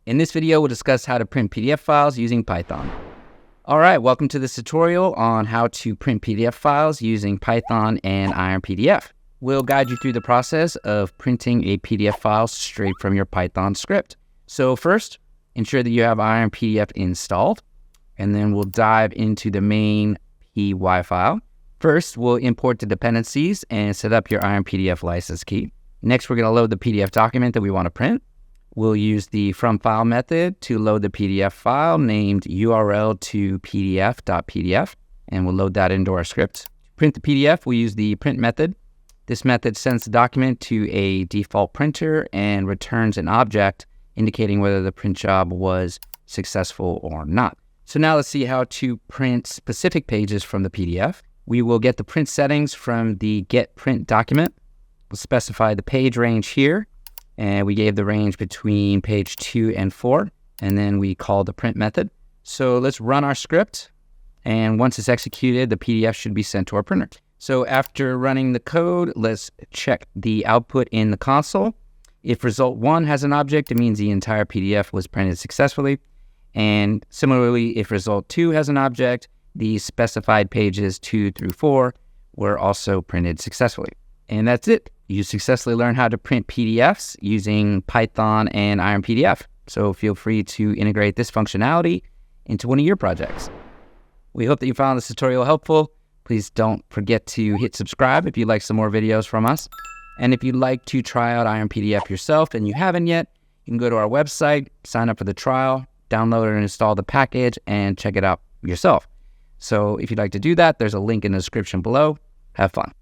In this video, we'll discuss how to print PDF files using Python. All right, welcome to this tutorial on how to print PDF files using Python and IronPDF. We'll guide you through the process of printing a PDF file straight from your Python script. So first, ensure that you have IronPDF installed, and then we'll dive into the main py file. First, we'll import the dependencies and set up your IronPDF license key. Next, we're going to load the PDF document that we want to print. We'll use the from file method to load the PDF file named URL to pdf.pdf, and we'll load that into our script. To print the PDF, we use the print method. This method sends the document to a default printer and returns an object indicating whether the print job was successful or not. So now let's see how to print specific pages from the PDF. We will get the print settings from the get print document. We'll specify the page range here, and we gave the range between page 2 and 4, and then we call the print method. So let's run our script, and once it's executed, the PDF should be sent to our printer. So after running the code, let's check the output in the console. If result 1 has an object, it means the entire PDF was printed successfully. And similarly, if result 2 has an object, the specified pages 2 through 4 were also printed successfully. And that's it. You successfully learned how to print PDFs using Python and IronPDF. So feel free to integrate this functionality into one of your projects. We hope that you found this tutorial helpful. Please don't forget to hit subscribe if you'd like some more videos from us. And if you'd like to try out IronPDF yourself and you haven't yet, you can go to our website, sign up for the trial, download and install the package, and check it out yourself. So if you'd like to do that, there's a link in the description below. Have fun.